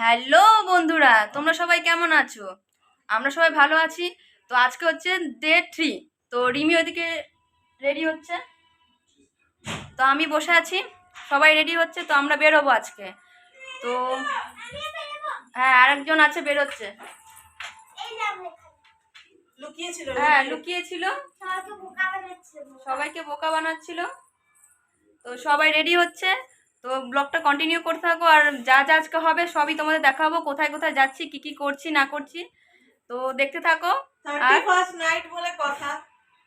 Hello বন্ধুরা, তোমরা সবাই কেমন আছো? আমরা সবাই ভালো আছি। তো আজকে হচ্ছে ডে 3। তো রিমি ওদিকে রেডি হচ্ছে, তো আমি বসে আছি। সবাই রেডি হচ্ছে, তো আমরা বেরোবো আজকে। তো হ্যাঁ, আরেকজন আছে, বেরোচ্ছে। হ্যাঁ, লুকিয়েছিল, সবাইকে বোকা বানাচ্ছিল। তো সবাই রেডি হচ্ছে। তো ব্লগটা কন্টিনিউ করতে থাকো, আর যা যা আজকে হবে সবই তোমাদের দেখাবো, কোথায় কোথায় যাচ্ছি, কি কি করছি না করছি। তো দেখতে থাকো। আর ফার্স্ট নাইট বলে কথা,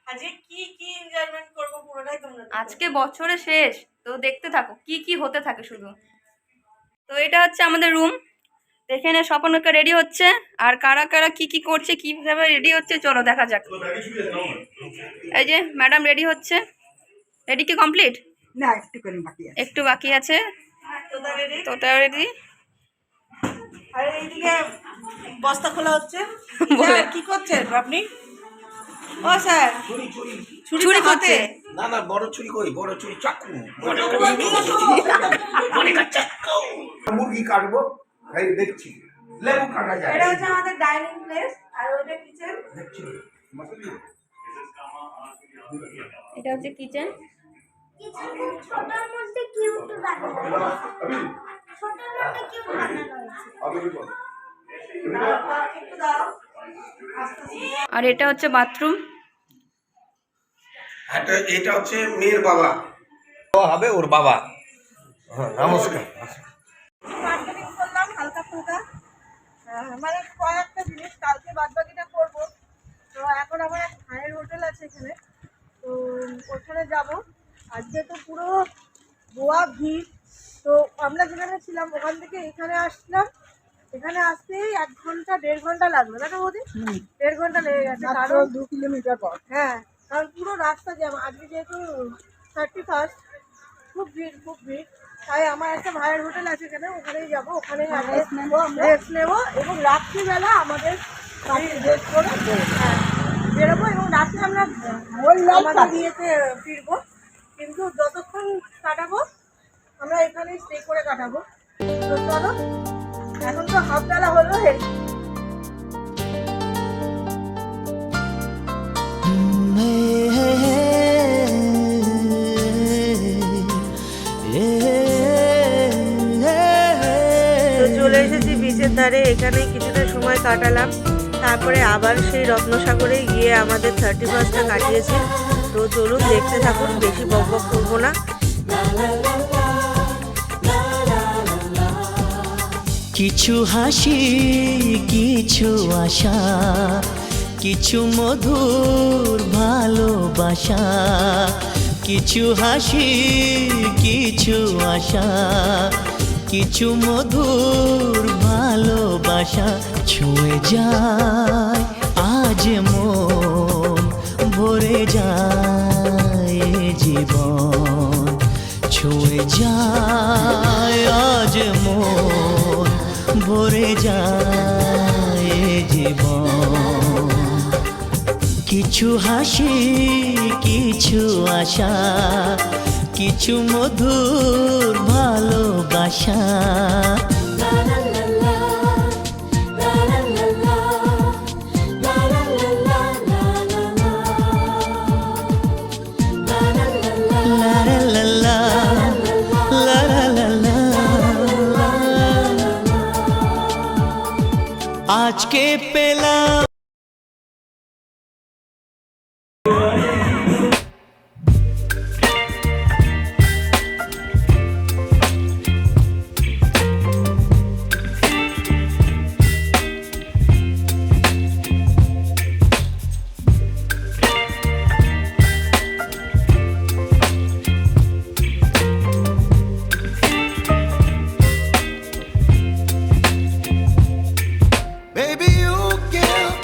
আজকে কি কি এনজয়মেন্ট করব পুরোটাই তোমরা আজকে বছরের শেষ, তো দেখতে থাকো কি কি হতে থাকে শুধু। তো এটা হচ্ছে আমাদের রুম। এখানে স্বপনকে রেডি হচ্ছে, আর কারা কারা কি কি করছে, কিভাবে রেডি হচ্ছে, চলো দেখা যাক। এই যে ম্যাডাম রেডি হচ্ছে। রেডি কি কমপ্লিট? না, একটু বাকি আছে। তোতা রেডি। আর এইদিকে বস্তা খোলা হচ্ছে। বলে কি করছেন আপনি? ও স্যার, চুরি করছে। না না, বড় ছুরি কই, বড় ছুরি চাকু, মুরগি কাটবো, এই দেখছি লেবু কাটা যায়। এটা হচ্ছে আমাদের ডাইনিং প্লেস, আর ওইটা কিচেন। দেখছি এটা হচ্ছে কিচেন। ছোটর মধ্যে কিউট বানানো ছোটর মধ্যে কিউট বানানো হয়েছে। একটু দাও। আর এটা হচ্ছে বাথরুম। এটা হচ্ছে মেয়ের বাবা, হবে ওর বাবা। হ্যাঁ, নমস্কার। মার্কেটিং করলাম হালকা ফুলকা, মানে কয়েকটা জিনিস, কালকে বাদবাকিটা করবো। তো এখন আমার এক ভাইয়ের হোটেল আছে এখানে, তো ওখানে যাব। আজকে তো পুরো গোয়া ভিড়। তো আমরা যেখানে ছিলাম ওখান থেকে এখানে আসলাম, এখানে আসতেই 1-1.5 ঘন্টা লাগলো, তাই না বৌদি? 1.5 ঘন্টা লেগে গেছে, কারণ 2 কিলোমিটার পর। হ্যাঁ, কারণ পুরো রাস্তা জ্যাম। আজকে যেহেতু 31st, খুব ভিড় খুব ভিড়। তাই আমার একটা ভাইয়ের হোটেল আছে এখানে, ওখানেই যাবো, ওখানেই রেস্ট নেবো, এবং রাত্রিবেলা আমাদের গাড়ি রেস্ট করে হ্যাঁ বেরোবো, এবং রাত্রে আমরা আমাদের বিয়েতে ফিরবো। কিন্তু যতক্ষণ কাটাবো আমরা এখানেই স্টে করে কাটাবো। তো চলো, এখন তো হাফ বেলা হলো। তো চলে এসেছি বিচের ধারে, এখানে কিছুটা সময় কাটালাম। তারপরে আবার সেই রত্নসাগরে গিয়ে আমাদের 31st কাটিয়েছি। তো চলুন দেখতে থাকুন, বেশি বক বক করবো না। কিছু হাসি, কিছু আশা, কিছু মধুর ভালোবাসা, কিছু হাসি, কিছু আশা, কিছু মধুর ভালোবাসা, ছুঁয়ে যায় আজ মন, ভরে যায় জীবন, ছুঁয়ে যায় আজ মন, ভরে যায় জীবন। কিছু হাসি, কিছু আশা, কিছু মধুর ভালোবাসা। আজকে পেলাম baby, you give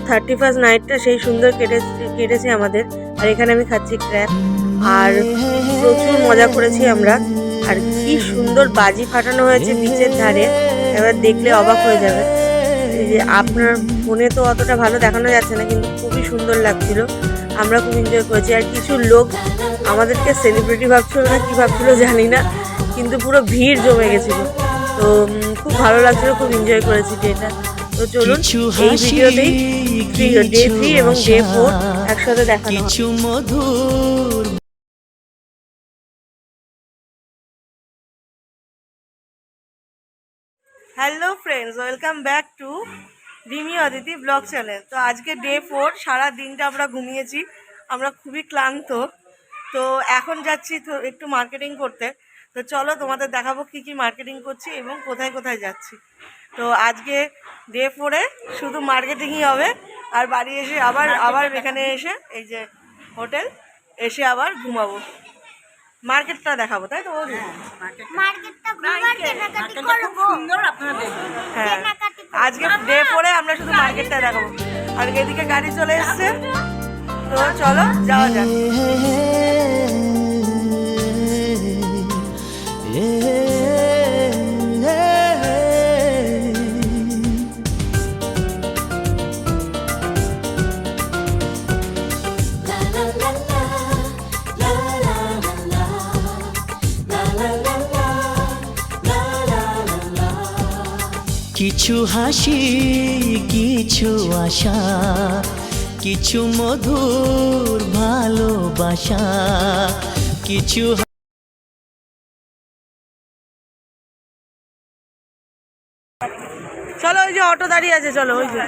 31st নাইটটা সেই সুন্দর কেটেছে আমাদের। আর এখানে আমি খাচ্ছি ক্র্যাব, আর প্রচুর মজা করেছি আমরা। আর কি সুন্দর বাজি ফাটানো হয়েছে বিচের ধারে, এবার দেখলে অবাক হয়ে যাবে। এই যে আপনার ফোনে তো অতটা ভালো দেখানো যাচ্ছে না, কিন্তু খুবই সুন্দর লাগছিল, আমরা খুব এনজয় করেছি। আর কিছু লোক আমাদেরকে সেলিব্রিটি ভাবছিল না কি ভাবছিল জানি না, কিন্তু পুরো ভিড় জমে গেছিলো। তো খুব ভালো লাগছিল, খুব এনজয় করেছি ডেটা। তো চলুন এই ভিডিওতেই ডে 3 এবং ডে 4 একসাথে দেখানো হবে। কিছু মধুর hello friends, welcome back to Rimi Aditi blog channel. তো আজকে ডে 4, সারা দিনটা আমরা ঘুমিয়েছি, আমরা খুবই ক্লান্ত। তো এখন যাচ্ছি তো একটু মার্কেটিং করতে। তো চলো তোমাদের দেখাবো কি কি মার্কেটিং করছি এবং কোথায় কোথায় যাচ্ছি। তো আজকে ডে 4-এ শুধু মার্কেটিংই হবে, আর বাড়ি এসে আবার এখানে এসে এই যে হোটেল এসে আবার ঘুমাবো। মার্কেটটা দেখাবো, তাই তো? মার্কেটটা ঘুরবার কেনাকাটি করবো। হ্যাঁ, কেনাকাটি আজকে ডে 4-এ আমরা শুধু মার্কেটটা দেখাবো। আর এদিকে গাড়ি চলে এসছে, তো চলো যাওয়া যাক। কিছু হাসি, কিছু আশা, কিছু মধুর ভালোবাসা, কিছু চলো, ওই যে অটো দাঁড়িয়ে আছে, চলো ওই যে।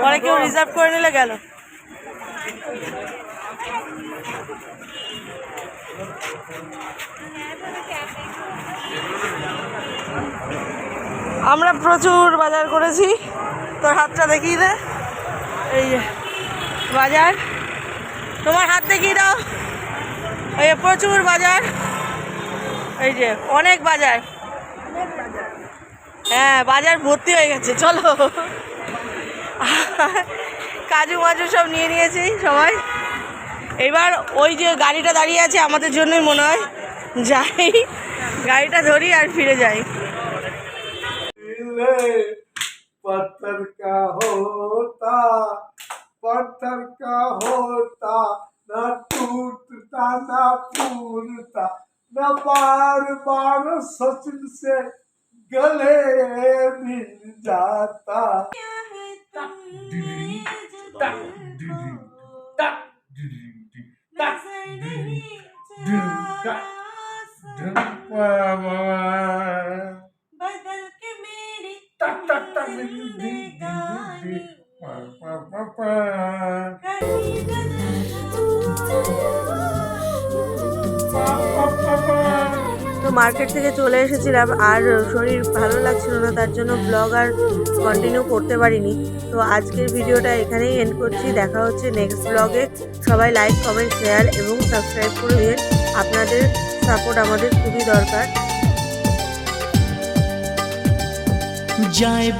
পরে কেউ রিজার্ভ করে নিলে গেল। আমরা প্রচুর বাজার করেছি, তোর হাতটা দেখিয়ে দে। এই যে বাজার, তোমার হাত দেখিয়ে দাও। এই যে প্রচুর বাজার, এই যে অনেক বাজার। হ্যাঁ, বাজার ভর্তি হয়ে গেছে। চলো, কাজু মাজু সব নিয়ে নিয়েছি সবাই। এবার ওই যে গাড়িটা দাঁড়িয়ে আছে আমাদের জন্যই মনে হয়, যাই গাড়িটা ধরি আর ফিরে যাই। पत्थर का होता न टूटता न फूलता न बार बार सचिन से गले मिल जाता। बदल के मेरी তো মার্কেট থেকে চলে এসেছিলাম, আর শরীর ভালো লাগছিল না, তার জন্য ব্লগ আর কন্টিনিউ করতে পারিনি। তো আজকের ভিডিওটা এখানেই এন্ড করছি, দেখা হচ্ছে নেক্সট ব্লগে। সবাই লাইক, কমেন্ট, শেয়ার এবং সাবস্ক্রাইব করে দিন, আপনাদের সাপোর্ট আমাদের খুবই দরকার। যায়